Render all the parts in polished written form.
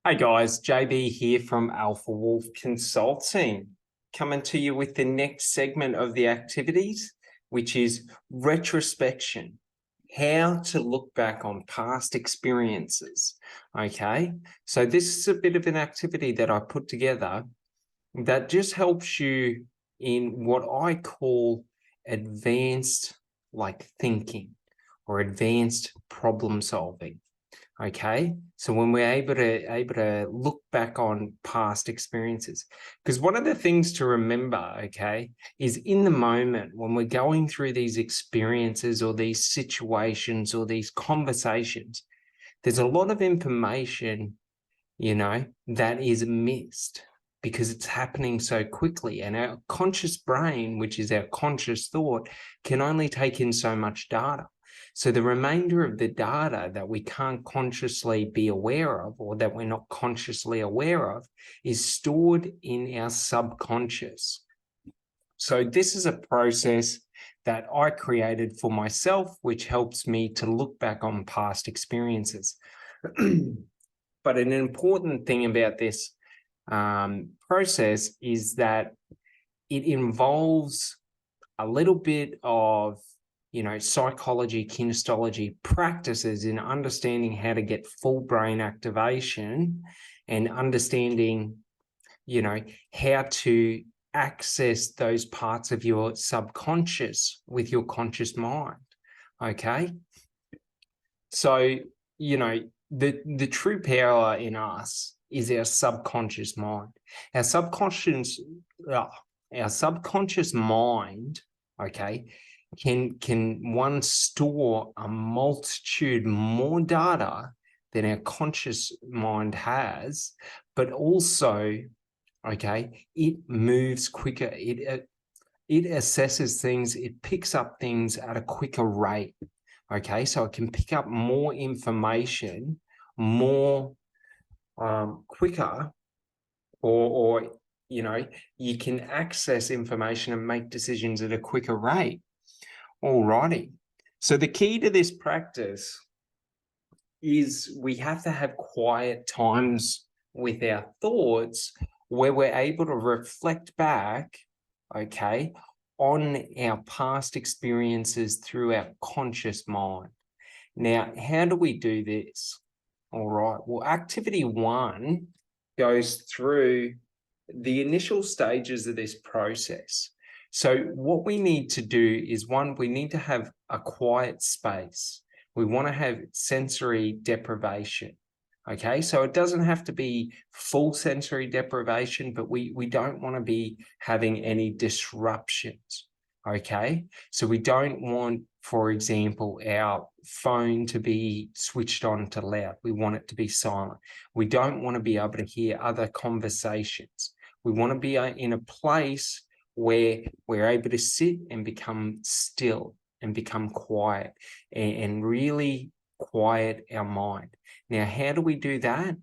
Hey guys, JB here from Alpha Wolf Consulting, coming to you with the next segment of the activities, which is retrospection, how to look back on past experiences. Okay, so this is a bit of an activity that I put together that just helps you in what I call advanced thinking or advanced problem solving. Okay, so when we're able to look back on past experiences, because one of the things to remember, okay, is in the moment when we're going through these experiences or these situations or these conversations, there's a lot of information, that is missed because it's happening so quickly, and our conscious brain, which is our conscious thought, can only take in so much data. So the remainder of the data that we can't consciously be aware of, or that we're not consciously aware of, is stored in our subconscious. So this is a process that I created for myself, which helps me to look back on past experiences. But an important thing about this process is that it involves a little bit of psychology, kinesiology practices in understanding how to get full brain activation and understanding, how to access those parts of your subconscious with your conscious mind. Okay. So, the true power in us is our subconscious mind. Our subconscious, our subconscious mind, okay, can store a multitude more data than our conscious mind has, but also, okay, it moves quicker. It assesses things. It picks up things at a quicker rate. Okay, so it can pick up more information more quicker, or you can access information and make decisions at a quicker rate. Alrighty. So the key to this practice is we have to have quiet times with our thoughts where we're able to reflect back, okay, on our past experiences through our conscious mind. Now, how do we do this? All right. Well, activity 1 goes through the initial stages of this process. So what we need to do is, 1, we need to have a quiet space. We want to have sensory deprivation. Okay, so it doesn't have to be full sensory deprivation, but we don't want to be having any disruptions. Okay, so we don't want, for example, our phone to be switched on to loud. We want it to be silent. We don't want to be able to hear other conversations. We want to be in a place where we're able to sit and become still and become quiet and really quiet our mind. Now, how do we do that?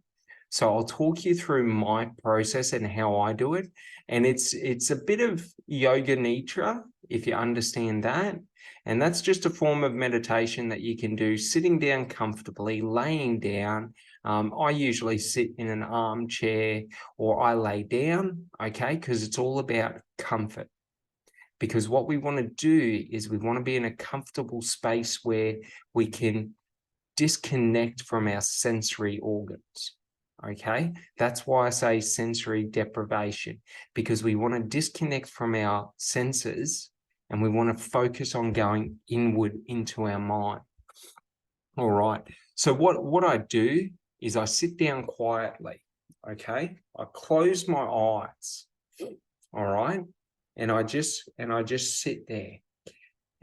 So I'll talk you through my process and how I do it. And it's a bit of yoga nidra, if you understand that. And that's just a form of meditation that you can do sitting down comfortably, laying down. I usually sit in an armchair or I lay down, okay, because it's all about comfort. Because what we want to do is we want to be in a comfortable space where we can disconnect from our sensory organs. Okay, that's why I say sensory deprivation, because we want to disconnect from our senses and we want to focus on going inward into our mind. All right, so what I do is I sit down quietly. Okay, I close my eyes. All right, and I just sit there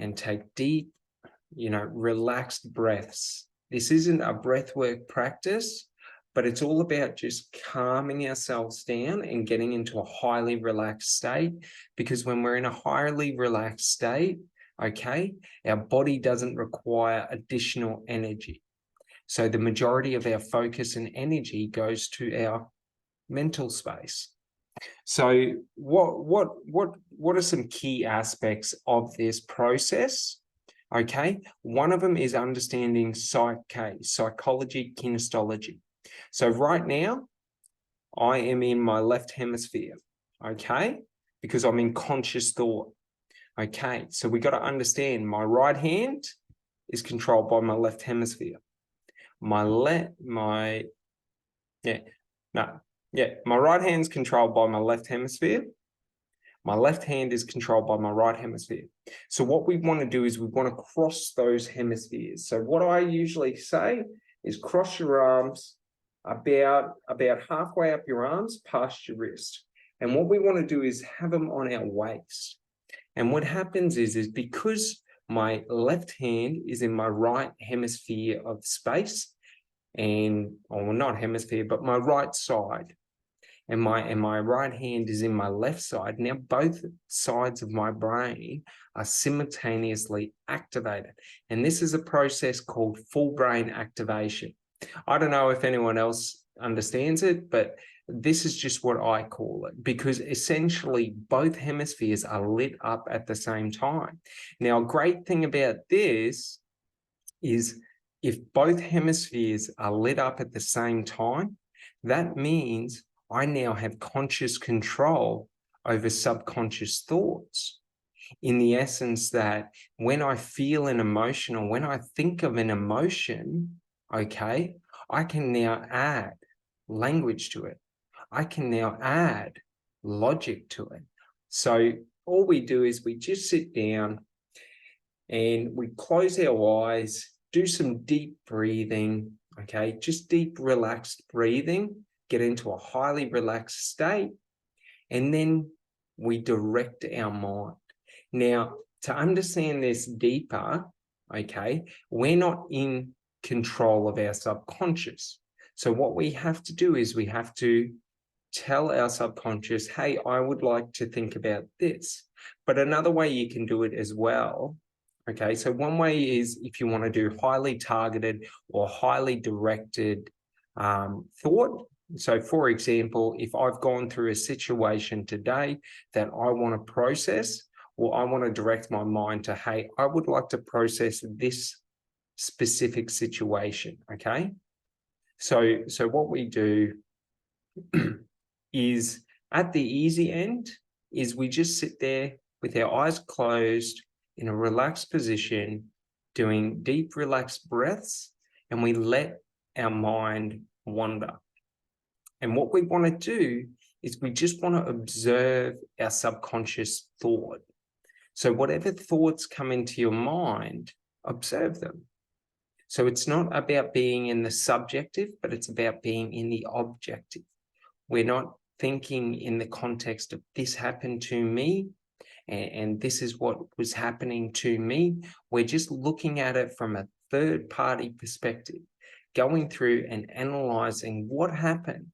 and take deep, relaxed breaths. This isn't a breathwork practice, but it's all about just calming ourselves down and getting into a highly relaxed state. Because when we're in a highly relaxed state, okay, our body doesn't require additional energy. So the majority of our focus and energy goes to our mental space. So what are some key aspects of this process? Okay, one of them is understanding psychology, kinesiology. So right now, I am in my left hemisphere, okay? Because I'm in conscious thought. Okay, so we got to understand my right hand is controlled by my left hemisphere. My right hand is controlled by my left hemisphere. My left hand is controlled by my right hemisphere. So what we want to do is we want to cross those hemispheres. So what I usually say is cross your arms about halfway up your arms past your wrist. And what we want to do is have them on our waist. And what happens is because my left hand is in my right hemisphere of space, and well, not hemisphere, but my right side, and my right hand is in my left side. Now both sides of my brain are simultaneously activated. And this is a process called full brain activation. I don't know if anyone else understands it, but this is just what I call it, because essentially both hemispheres are lit up at the same time. Now, a great thing about this is if both hemispheres are lit up at the same time, that means I now have conscious control over subconscious thoughts, in the essence that when I feel an emotion or when I think of an emotion, okay, I can now add language to it. I can now add logic to it. So all we do is we just sit down and we close our eyes, do some deep breathing, okay, just deep relaxed breathing, get into a highly relaxed state, and then we direct our mind. Now, to understand this deeper, okay, we're not in control of our subconscious. So what we have to do is we have to tell our subconscious, hey, I would like to think about this. But another way you can do it as well, okay, so one way is if you want to do highly targeted or highly directed thought. So for example, if I've gone through a situation today that I want to process, or I want to direct my mind to, hey, I would like to process this specific situation, okay? So what we do is at the easy end is we just sit there with our eyes closed in a relaxed position, doing deep relaxed breaths, and we let our mind wander. And what we want to do is we just want to observe our subconscious thought. So whatever thoughts come into your mind, observe them. So it's not about being in the subjective, but it's about being in the objective. We're not thinking in the context of this happened to me and this is what was happening to me. We're just looking at it from a third-party perspective, going through and analyzing what happened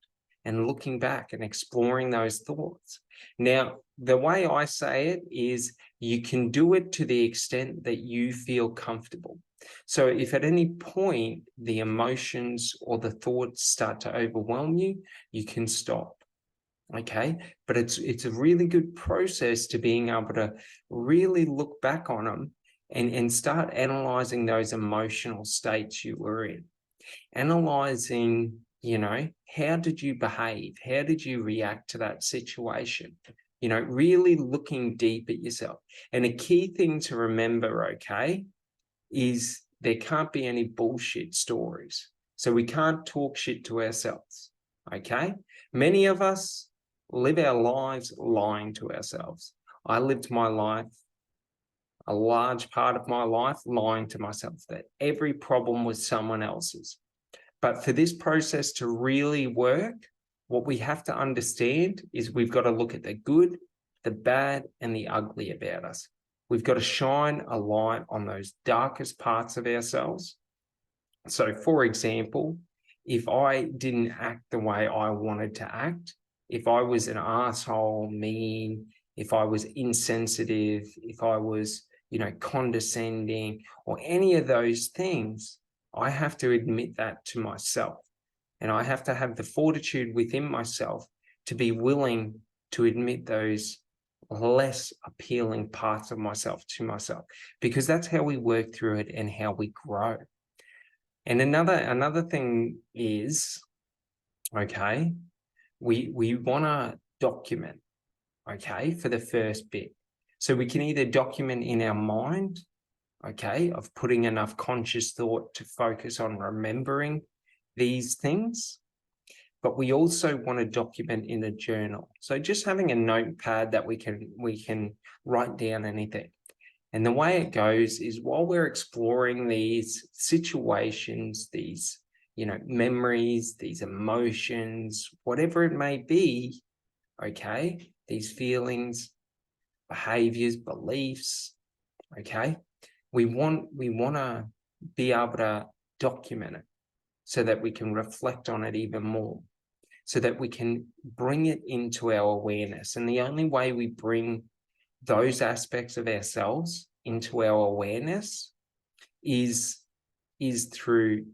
and looking back and exploring those thoughts. Now, the way I say it is you can do it to the extent that you feel comfortable. So if at any point the emotions or the thoughts start to overwhelm you, you can stop. Okay, but it's a really good process to being able to really look back on them and start analyzing those emotional states you were in. Analyzing, you know, how did you behave? How did you react to that situation? You know, really looking deep at yourself. And a key thing to remember, okay, is there can't be any bullshit stories. So we can't talk shit to ourselves, okay? Many of us live our lives lying to ourselves. I lived my life, a large part of my life, lying to myself that every problem was someone else's. But for this process to really work, what we have to understand is we've got to look at the good, the bad, and the ugly about us. We've got to shine a light on those darkest parts of ourselves. So, for example, if I didn't act the way I wanted to act, if I was an asshole, mean, if I was insensitive, if I was, you know, condescending, or any of those things, I have to admit that to myself. And I have to have the fortitude within myself to be willing to admit those less appealing parts of myself to myself, because that's how we work through it and how we grow. And another thing is okay, we want to document, okay, for the first bit. So we can either document in our mind, okay, of putting enough conscious thought to focus on remembering these things, but we also want to document in a journal. So just having a notepad that we can write down anything. And the way it goes is while we're exploring these situations, these, memories, these emotions, whatever it may be, okay, these feelings, behaviors, beliefs, okay, we want to be able to document it so that we can reflect on it even more, so that we can bring it into our awareness. And the only way we bring those aspects of ourselves into our awareness is through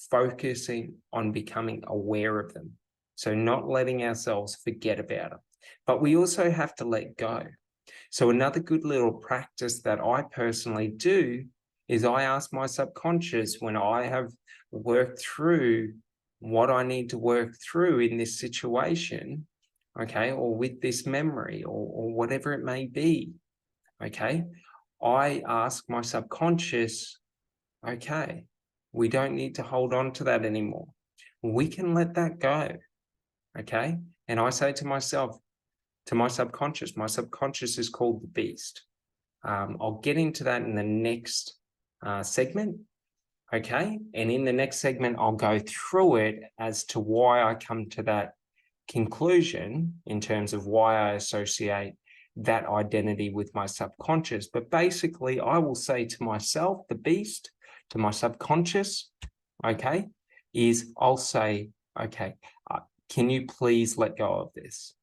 focusing on becoming aware of them. So not letting ourselves forget about it. But we also have to let go. So another good little practice that I personally do is I ask my subconscious, when I have worked through what I need to work through in this situation, okay, or with this memory, or whatever it may be, okay, I ask my subconscious, okay, we don't need to hold on to that anymore. We can let that go, okay? And I say to myself, to my subconscious is called the beast. I'll get into that in the next segment, okay? And in the next segment, I'll go through it as to why I come to that conclusion in terms of why I associate that identity with my subconscious. But basically, I will say to myself, the beast, to my subconscious, okay, is I'll say, okay, can you please let go of this?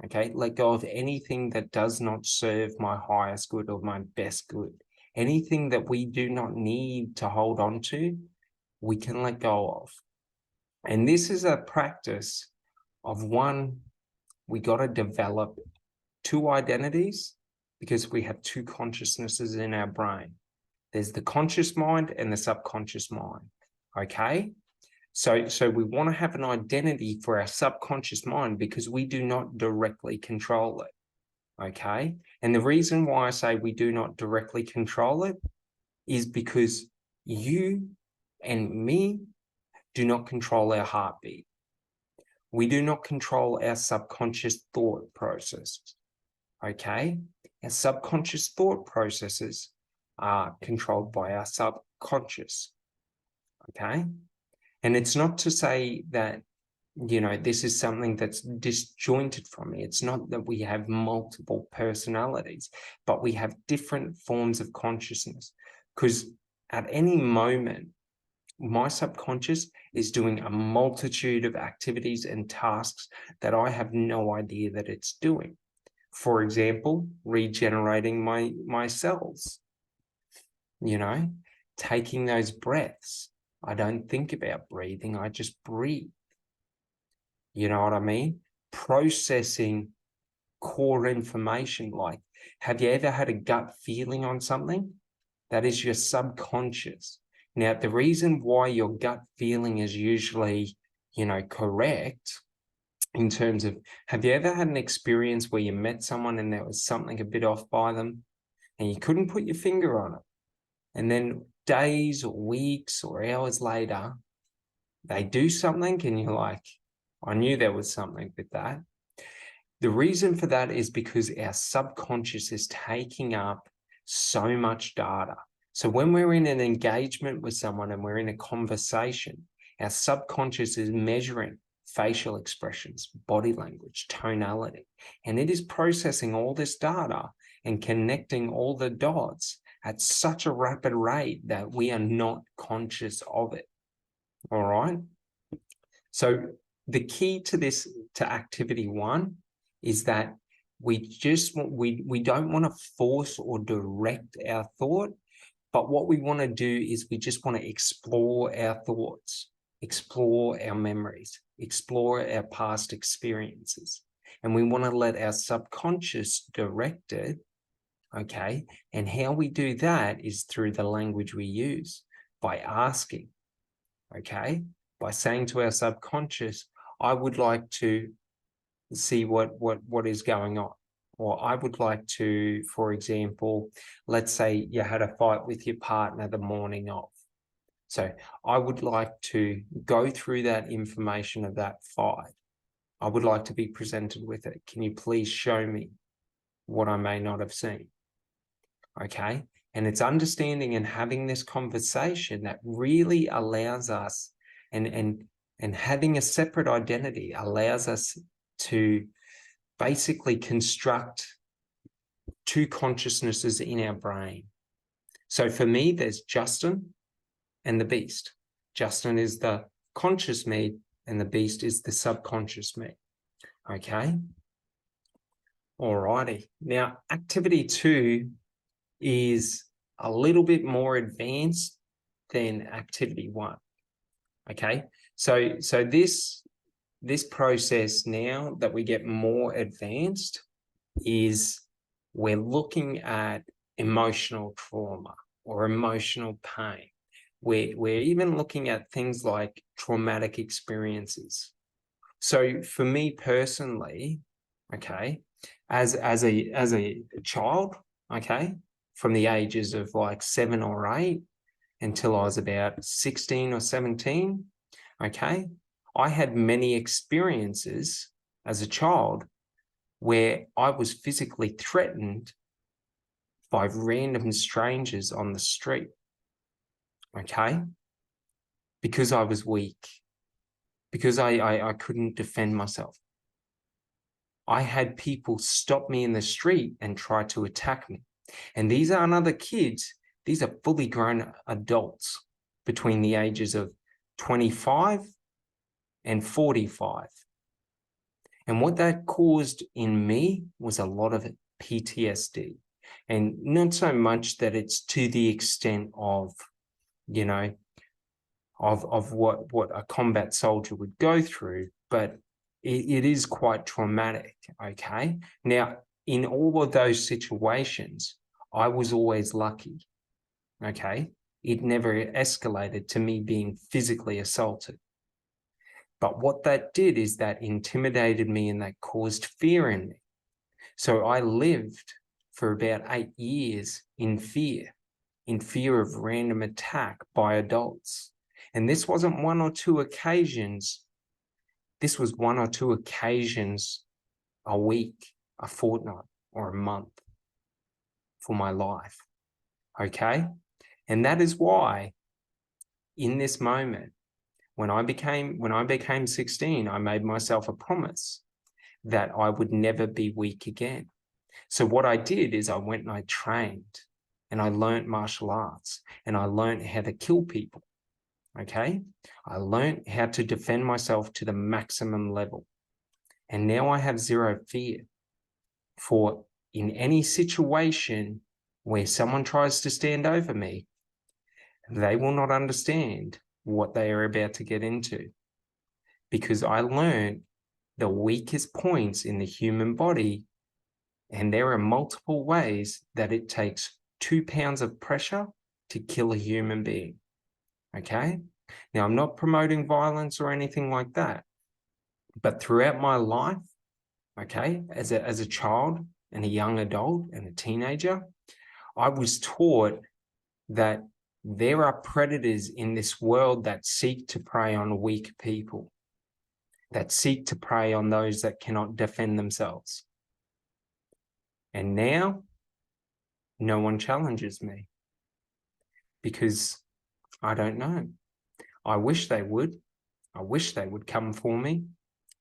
Okay, let go of anything that does not serve my highest good or my best good. Anything that we do not need to hold on to, we can let go of. And this is a practice of one, we got to develop two identities because we have two consciousnesses in our brain. There's the conscious mind and the subconscious mind, okay? So we want to have an identity for our subconscious mind because we do not directly control it, okay? And the reason why I say we do not directly control it is because you and me do not control our heartbeat. We do not control our subconscious thought processes, okay? Our subconscious thought processes are controlled by our subconscious, okay? And it's not to say that, this is something that's disjointed from me. It's not that we have multiple personalities, but we have different forms of consciousness. Because at any moment, my subconscious is doing a multitude of activities and tasks that I have no idea that it's doing. For example, regenerating my cells, taking those breaths. I don't think about breathing, I just breathe. You know what I mean? Processing core information. Like, have you ever had a gut feeling on something? That is your subconscious. Now, the reason why your gut feeling is usually, correct in terms of, have you ever had an experience where you met someone and there was something a bit off by them and you couldn't put your finger on it? And then days or weeks or hours later, they do something and you're like, I knew there was something with that. The reason for that is because our subconscious is taking up so much data. So when we're in an engagement with someone and we're in a conversation, our subconscious is measuring facial expressions, body language, tonality, and it is processing all this data and connecting all the dots at such a rapid rate that we are not conscious of it. All right. So the key to this, to activity one, is that we don't want to force or direct our thought, but what we want to do is we just want to explore our thoughts, explore our memories, explore our past experiences. And we want to let our subconscious direct it, okay? And how we do that is through the language we use, by asking, okay? By saying to our subconscious, I would like to see what is going on. Or I would like to, for example, let's say you had a fight with your partner the morning of. So I would like to go through that information of that fight. I would like to be presented with it. Can you please show me what I may not have seen? Okay. And it's understanding and having this conversation that really allows us, and having a separate identity allows us to basically construct two consciousnesses in our brain. So for me, there's Justin and the beast. Justin is the conscious me and the beast is the subconscious me. Okay. Alrighty. Now, activity 2 is a little bit more advanced than activity 1. Okay. So this process, now that we get more advanced, is we're looking at emotional trauma or emotional pain. We're even looking at things like traumatic experiences. So for me personally, okay, as a child, okay, from the ages of like 7 or 8 until I was about 16 or 17, okay, I had many experiences as a child where I was physically threatened by random strangers on the street, okay, because I was weak, because I couldn't defend myself. I had people stop me in the street and try to attack me. And these aren't other kids. These are fully grown adults between the ages of 25 and 45. And what that caused in me was a lot of PTSD. And not so much that it's to the extent of, you know, of what a combat soldier would go through, but it is quite traumatic, okay? Now, in all of those situations, I was always lucky, okay? It never escalated to me being physically assaulted. But what that did is that intimidated me and that caused fear in me. So I lived for about 8 years in fear of random attack by adults. And this wasn't 1 or 2 occasions. This was 1 or 2 occasions a week, a fortnight, or a month for my life. Okay? And that is why in this moment, when I became 16, I made myself a promise that I would never be weak again. So what I did is I went and I trained and I learned martial arts and I learned how to kill people. Okay. I learned how to defend myself to the maximum level. And now I have zero fear for in any situation where someone tries to stand over me, they will not understand what they are about to get into, because I learned the weakest points in the human body, and there are multiple ways that it takes 2 pounds of pressure to kill a human being. Okay. Now, I'm not promoting violence or anything like that, but throughout my life, okay, as a child and a young adult and a teenager, I was taught that there are predators in this world that seek to prey on weak people, that seek to prey on those that cannot defend themselves. And now, no one challenges me because I don't know. I wish they would. I wish they would come for me.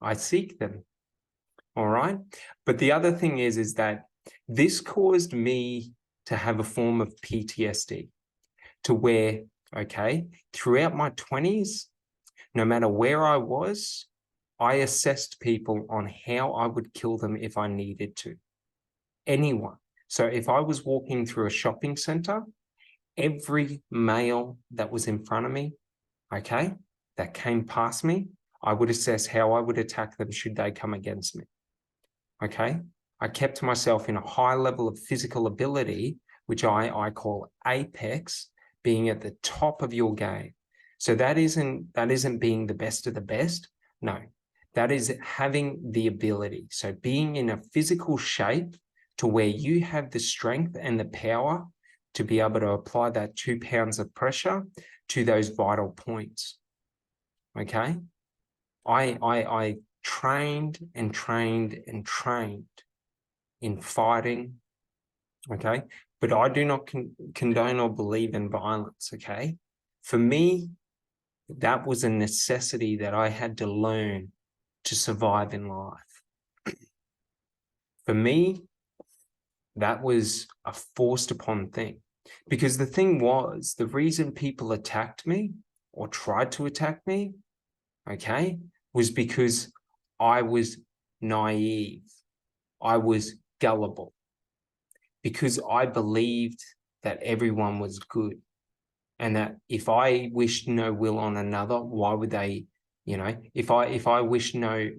I seek them. All right. But the other thing is that this caused me to have a form of PTSD, to where, okay, throughout my 20s, no matter where I was, I assessed people on how I would kill them if I needed to. Anyone. So if I was walking through a shopping center, every male that was in front of me, okay, that came past me, I would assess how I would attack them should they come against me. Okay. I kept myself in a high level of physical ability, which I call apex, being at the top of your game. So that isn't being the best of the best. No, That is having the ability. So being in a physical shape to where you have the strength and the power to be able to apply that 2 pounds of pressure to those vital points. Okay. I trained and trained and trained in fighting. Okay. But I do not condone or believe in violence. Okay. For me, that was a necessity that I had to learn to survive in life. For me, that was a forced upon thing. Because the thing was, the reason people attacked me or tried to attack me, okay, was because I was naive. I was gullible. Because I believed that everyone was good. And that if I wished no will on another, why would they, if I wish no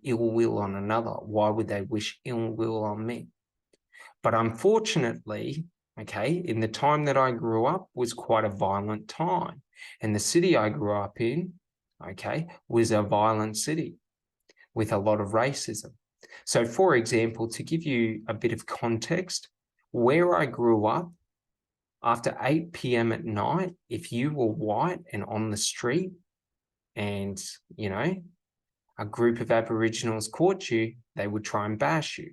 ill will on another, why would they wish ill will on me? But unfortunately, okay, in the time that I grew up was quite a violent time. And the city I grew up in, okay, was a violent city with a lot of racism. So for example, to give you a bit of context, where I grew up, after 8 p.m. at night, if you were white and on the street and, a group of Aboriginals caught you, they would try and bash you.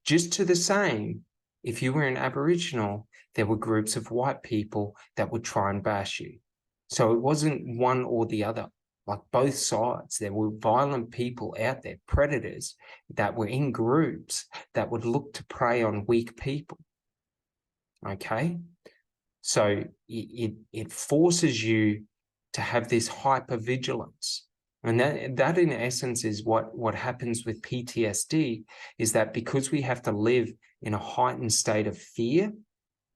Just to the same, if you were an Aboriginal, there were groups of white people that would try and bash you. So it wasn't one or the other, like both sides. There were violent people out there, predators that were in groups that would look to prey on weak people. Okay? So it forces you to have this hypervigilance. And that in essence is what happens with PTSD, is that because we have to live in a heightened state of fear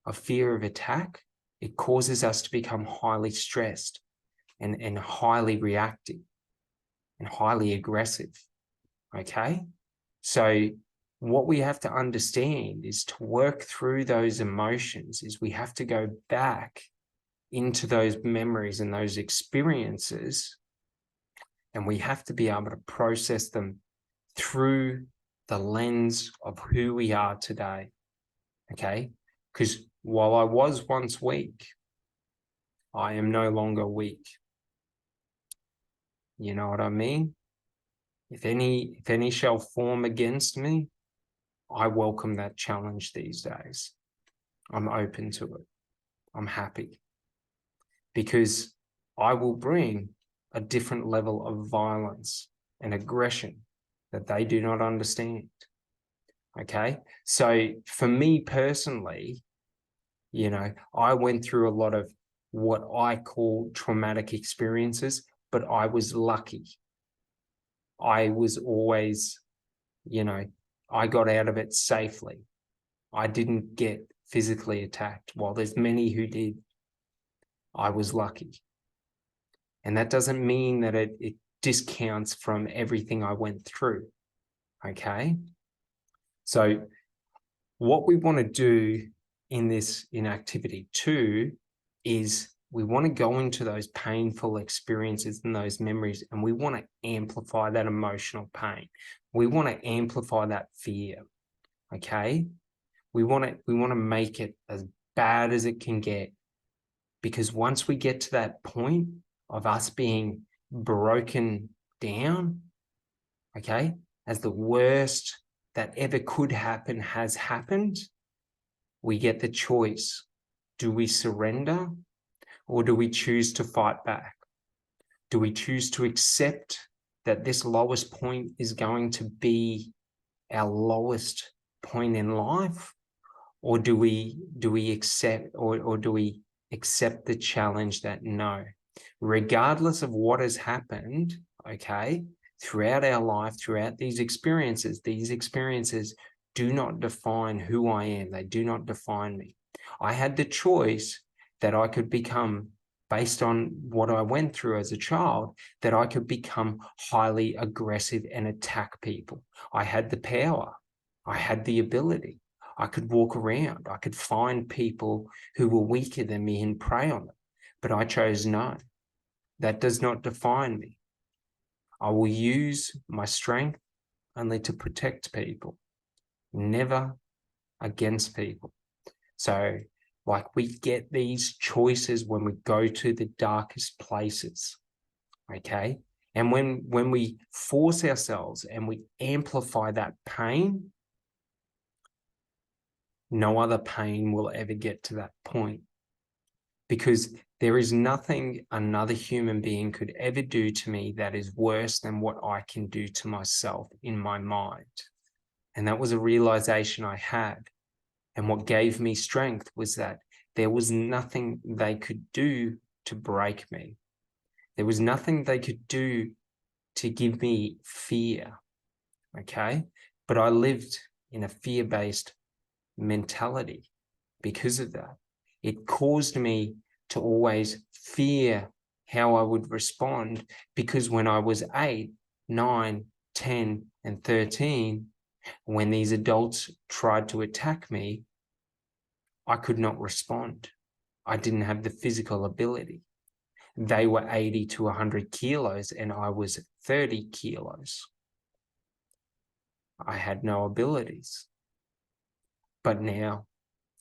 of attack, it causes us to become highly stressed and highly reactive and highly aggressive. Okay? So what we have to understand is to work through those emotions is we have to go back into those memories and those experiences, and we have to be able to process them through the lens of who we are today. Okay? Because while I was once weak, I am no longer weak. You know what I mean? If any shall form against me, I welcome that challenge these days. I'm open to it. I'm happy. Because I will bring a different level of violence and aggression that they do not understand. Okay? So for me personally, I went through a lot of what I call traumatic experiences, but I was lucky. I was always, I got out of it safely. I didn't get physically attacked. While there's many who did, I was lucky. And that doesn't mean that it discounts from everything I went through. Okay. So what we want to do in activity 2 is we want to go into those painful experiences and those memories, and we want to amplify that emotional pain. We want to amplify that fear. Okay. We want to make it as bad as it can get, because once we get to that point of us being broken down, okay, as the worst that ever could happen has happened, we get the choice. Do we surrender, or do we choose to fight back? Do we choose to accept that this lowest point is going to be our lowest point in life? Or do we accept, or do we accept the challenge that no, regardless of what has happened, okay, throughout our life, throughout these experiences do not define who I am. They do not define me. I had the choice that I could become, based on what I went through as a child, that I could become highly aggressive and attack people. I had the power. I had the ability. I could walk around. I could find people who were weaker than me and prey on them. But I chose no. That does not define me. I will use my strength only to protect people, never against people. So, like, we get these choices when we go to the darkest places, okay? And when we force ourselves and we amplify that pain, no other pain will ever get to that point, because there is nothing another human being could ever do to me that is worse than what I can do to myself in my mind. And that was a realization I had. And what gave me strength was that there was nothing they could do to break me. There was nothing they could do to give me fear, okay? But I lived in a fear-based mentality because of that. It caused me to always fear how I would respond, because when I was 8, 9, 10, and 13, when these adults tried to attack me, I could not respond. I didn't have the physical ability. They were 80 to 100 kilos and I was 30 kilos. I had no abilities. But now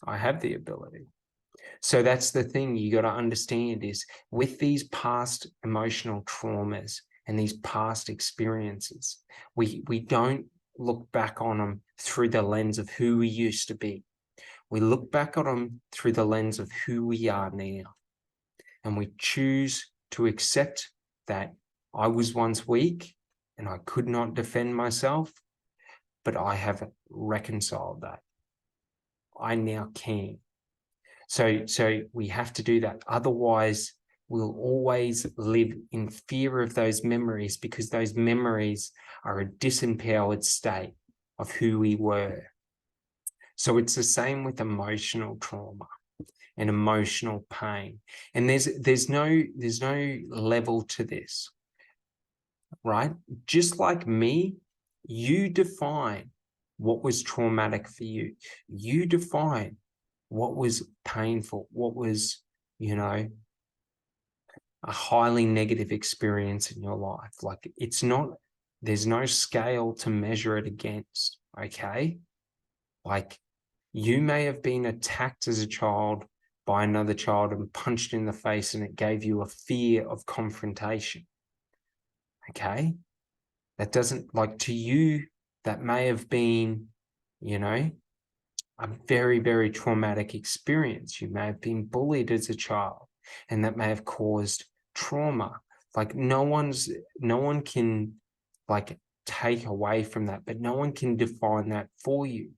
I have the ability. So that's the thing you got to understand, is with these past emotional traumas and these past experiences, we don't look back on them through the lens of who we used to be. We look back on them through the lens of who we are now. And we choose to accept that I was once weak and I could not defend myself, but I have reconciled that. I now can. So we have to do that. Otherwise, we'll always live in fear of those memories, because those memories are a disempowered state of who we were. So it's the same with emotional trauma and emotional pain. And there's no level to this, right? Just like me, you define what was traumatic for you. You define what was painful, what was, a highly negative experience in your life. Like, there's no scale to measure it against, okay? Like, you may have been attacked as a child by another child and punched in the face, and it gave you a fear of confrontation, okay? That doesn't, like, to you, that may have been, a very, very traumatic experience. You may have been bullied as a child, and that may have caused trauma. Like, no one can, like, take away from that, but no one can define that for you.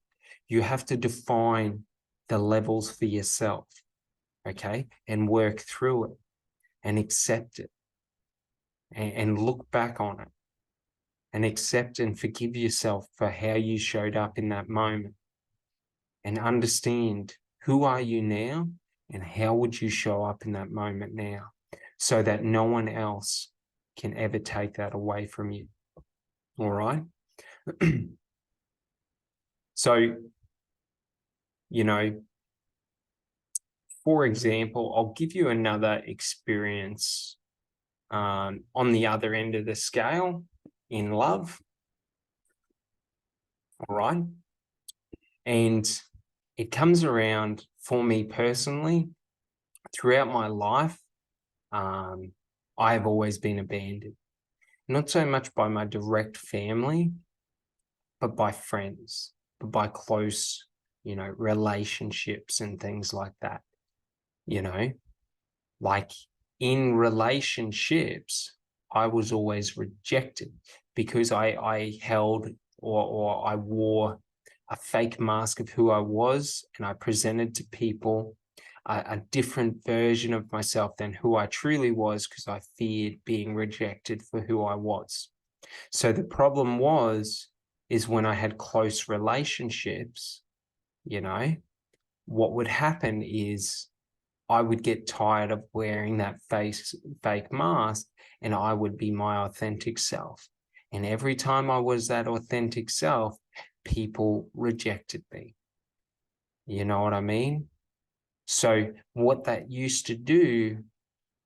You have to define the levels for yourself, okay? And work through it and accept it and look back on it and accept and forgive yourself for how you showed up in that moment, and understand, who are you now and how would you show up in that moment now, so that no one else can ever take that away from you. All right? So, for example, I'll give you another experience on the other end of the scale in love. All right? And it comes around for me personally throughout my life. I have always been abandoned, not so much by my direct family, but by friends, but by close, relationships and things like that. Like, in relationships, I was always rejected because I held or I wore a fake mask of who I was, and I presented to people a different version of myself than who I truly was, because I feared being rejected for who I was. So the problem is when I had close relationships, what would happen is I would get tired of wearing that fake mask, and I would be my authentic self. And every time I was that authentic self, people rejected me. You know what I mean? So what that used to do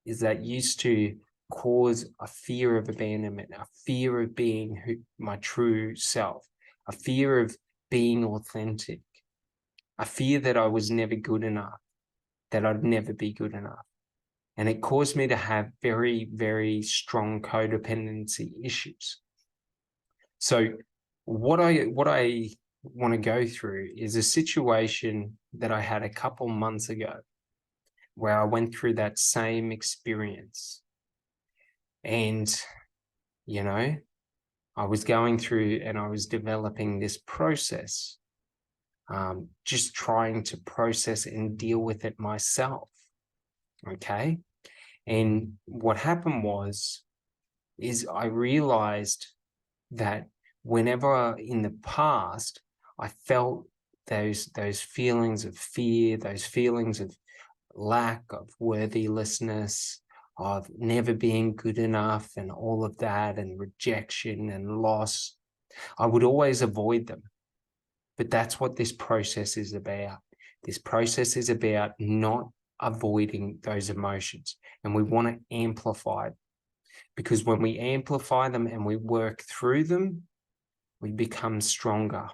is that used to cause a fear of abandonment, a fear of being my true self, a fear of being authentic, a fear that I was never good enough, that I'd never be good enough. And it caused me to have very, very strong codependency issues. So what I want to go through is a situation that I had a couple months ago where I went through that same experience. And, you know, I was going through and I was developing this process, just trying to process and deal with it myself. Okay. And what happened is I realized that whenever in the past I felt those feelings of fear, those feelings of lack of worthlessness, of never being good enough and all of that, and rejection and loss, I would always avoid them. But that's what this process is about. This process is about not avoiding those emotions, and we want to amplify them. Because when we amplify them and we work through them, we become stronger.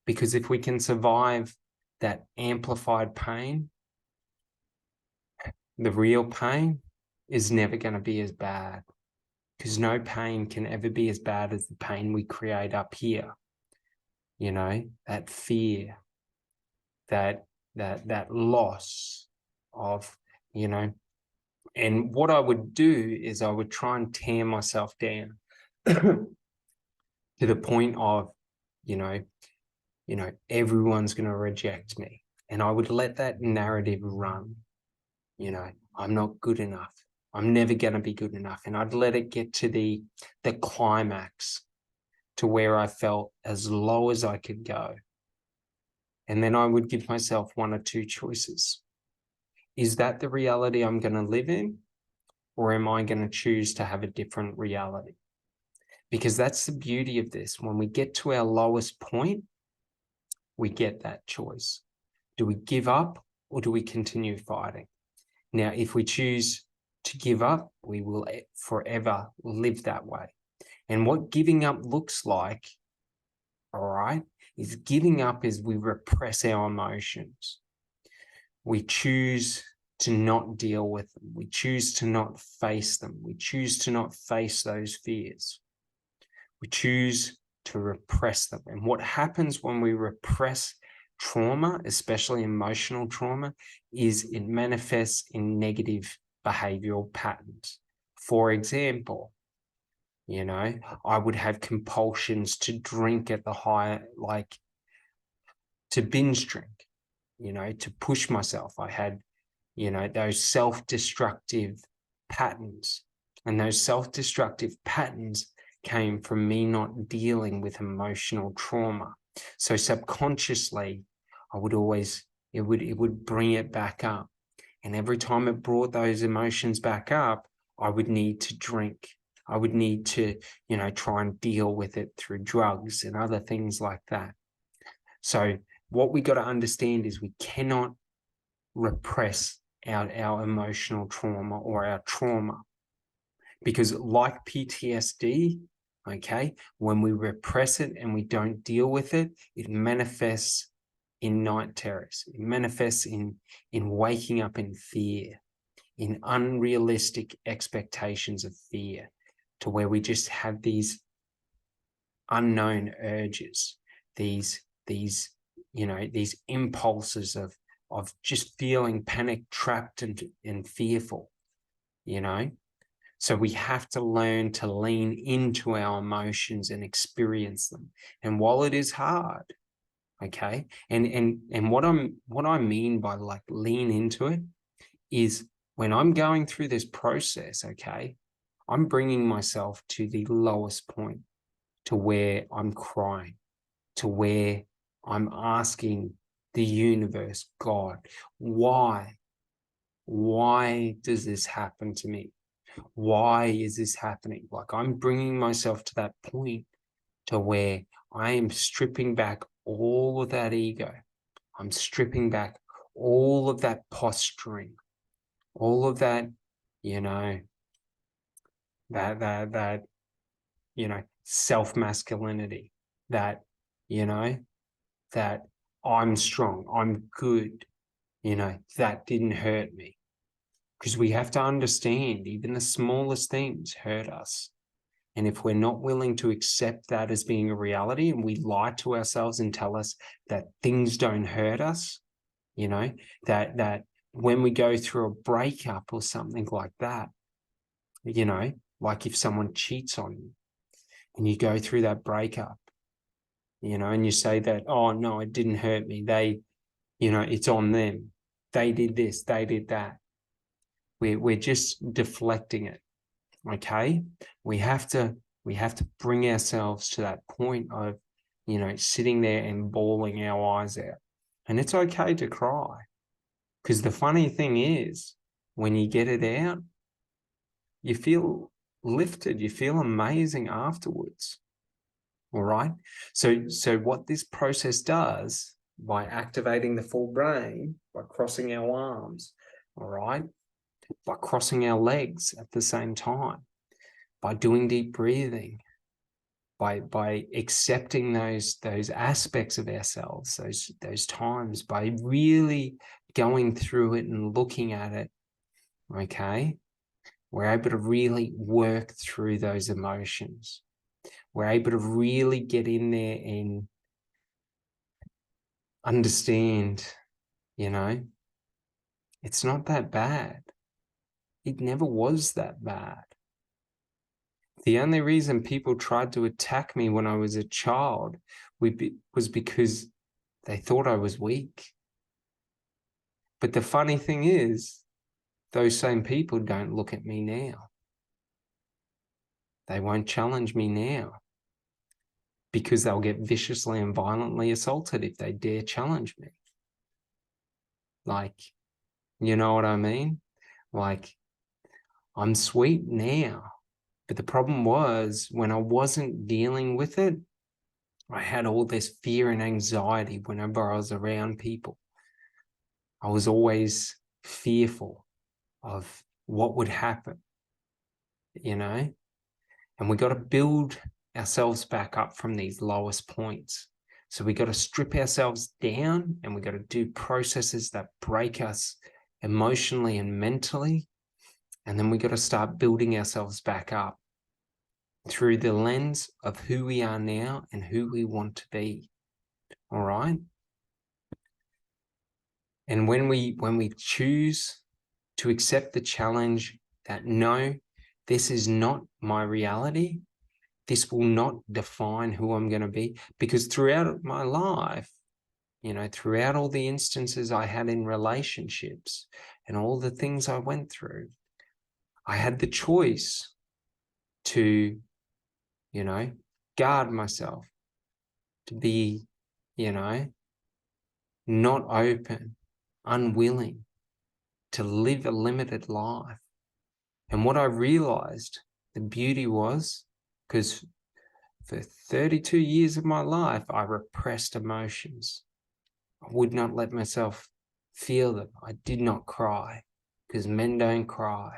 Because if we can survive that amplified pain, the real pain is never going to be as bad. Because no pain can ever be as bad as the pain we create up here. You know, that fear, that loss of, you know. And what I would do is I would try and tear myself down to the point of, you know, everyone's going to reject me. And I would let that narrative run. You know, I'm not good enough. I'm never going to be good enough. And I'd let it get to the climax, to where I felt as low as I could go. And then I would give myself one or two choices. Is that the reality I'm going to live in? Or am I going to choose to have a different reality? Because that's the beauty of this. When we get to our lowest point, we get that choice. Do we give up or do we continue fighting? Now, if we choose to give up, we will forever live that way. And what giving up looks like, all right, is giving up is we repress our emotions. We choose to not deal with them. We choose to not face them. We choose to not face those fears. We choose to repress them. And what happens when we repress trauma, especially emotional trauma, is it manifests in negative behavioral patterns. For example, you know, I would have compulsions to drink at the high, like to binge drink, you know, to push myself. I had, you know, those self-destructive patterns, and those self-destructive patterns came from me not dealing with emotional trauma. So subconsciously, I would always, it would bring it back up. And every time it brought those emotions back up, I would need to drink. I would need to, you know, try and deal with it through drugs and other things like that. So what we got to understand is we cannot repress our emotional trauma or our trauma. Because like PTSD, okay, when we repress it and we don't deal with it, it manifests in night terrors. It manifests in waking up in fear, in unrealistic expectations of fear, to where we just have these unknown urges, these you know, these impulses of just feeling panic, trapped and fearful, you know. So we have to learn to lean into our emotions and experience them. And while it is hard, okay, and what I mean by like lean into it is when I'm going through this process, okay, I'm bringing myself to the lowest point, to where I'm crying, to where I'm asking the universe, God, why does this happen to me? Why is this happening? Like, I'm bringing myself to that point to where I am stripping back all of that ego. I'm stripping back all of that posturing, all of that, you know, that self-masculinity, that that I'm strong, I'm good, that didn't hurt me. Because we have to understand even the smallest things hurt us. And if we're not willing to accept that as being a reality, and we lie to ourselves and tell us that things don't hurt us, that when we go through a breakup or something like that, like if someone cheats on you and you go through that breakup, and you say that, oh no, it didn't hurt me. They, it's on them. They did this, they did that. We're just deflecting it. Okay. We have to bring ourselves to that point of, sitting there and bawling our eyes out. And it's okay to cry. Because the funny thing is, when you get it out, you feel lifted, you feel amazing afterwards. All right. So what this process does, by activating the full brain, by crossing our arms, all right, by crossing our legs at the same time, by doing deep breathing, by accepting those aspects of ourselves, those times, by really going through it and looking at it, okay, we're able to really work through those emotions. We're able to really get in there and understand, it's not that bad. It never was that bad. The only reason people tried to attack me when I was a child was because they thought I was weak. But the funny thing is, those same people don't look at me now. They won't challenge me now, because they'll get viciously and violently assaulted if they dare challenge me. Like, you know what I mean? Like, I'm sweet now. But the problem was, when I wasn't dealing with it, I had all this fear and anxiety whenever I was around people. I was always fearful of what would happen, and we got to build ourselves back up from these lowest points. So we got to strip ourselves down, and we got to do processes that break us emotionally and mentally. And then we got to start building ourselves back up through the lens of who we are now and who we want to be. All right. And when we choose to accept the challenge that, no, this is not my reality, this will not define who I'm going to be, because throughout my life, throughout all the instances I had in relationships and all the things I went through, I had the choice to, guard myself, to be, not open, unwilling to live a limited life. And what I realized, the beauty was, because for 32 years of my life, I repressed emotions. I would not let myself feel them. I did not cry, because men don't cry.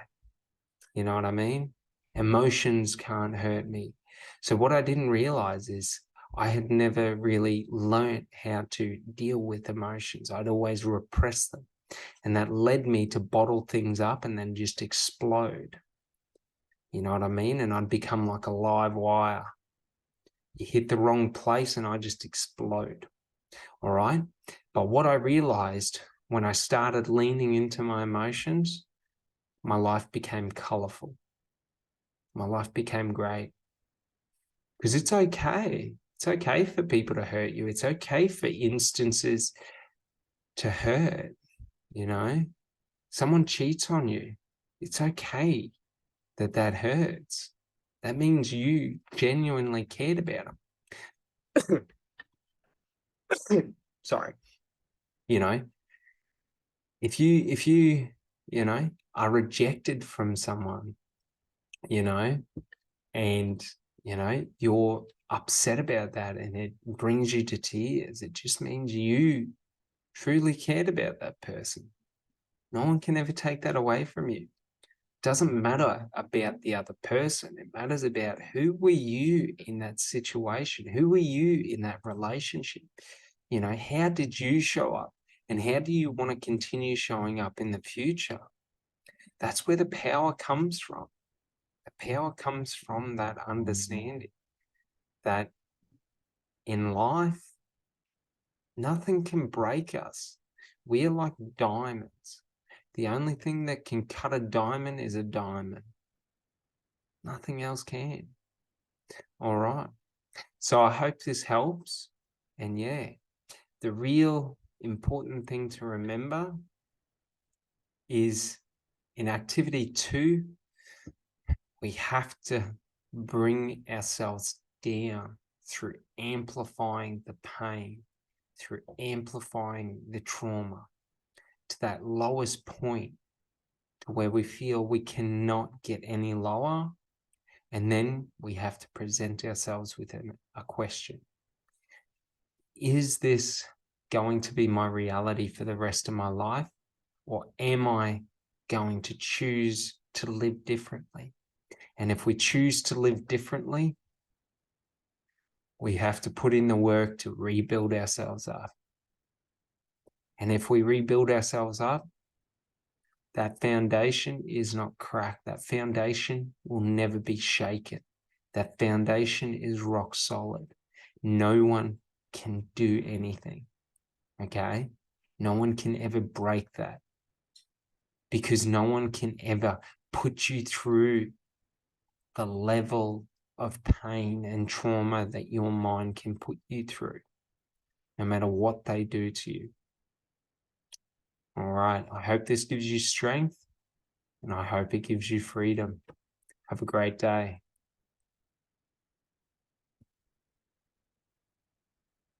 You know what I mean? Emotions can't hurt me. So what I didn't realize is I had never really learned how to deal with emotions. I'd always repressed them. And that led me to bottle things up and then just explode. You know what I mean? And I'd become like a live wire. You hit the wrong place and I just explode. All right. But what I realized when I started leaning into my emotions, my life became colorful. My life became great. Because it's okay. It's okay for people to hurt you. It's okay for instances to hurt, Someone cheats on you. It's okay that hurts. That means you genuinely cared about them. Sorry. If you are rejected from someone, and you're upset about that and it brings you to tears, it just means you truly cared about that person. No one can ever take that away from you. doesn't matter about the other person. It matters about who were you in that situation? Who were you in that relationship? You know, how did you show up? And how do you want to continue showing up in the future? That's where the power comes from. The power comes from that understanding that in life, nothing can break us. We are like diamonds. The only thing that can cut a diamond is a diamond. Nothing else can. All right. So I hope this helps. And yeah, the real important thing to remember is in activity 2, we have to bring ourselves down through amplifying the pain, through amplifying the trauma to that lowest point, to where we feel we cannot get any lower. And then we have to present ourselves with a question. Is this going to be my reality for the rest of my life? Or am I going to choose to live differently? And if we choose to live differently, we have to put in the work to rebuild ourselves up. And if we rebuild ourselves up, that foundation is not cracked. That foundation will never be shaken. That foundation is rock solid. No one can do anything, okay? No one can ever break that, because no one can ever put you through the level of pain and trauma that your mind can put you through, no matter what they do to you. All right, I hope this gives you strength, and I hope it gives you freedom. Have a great day.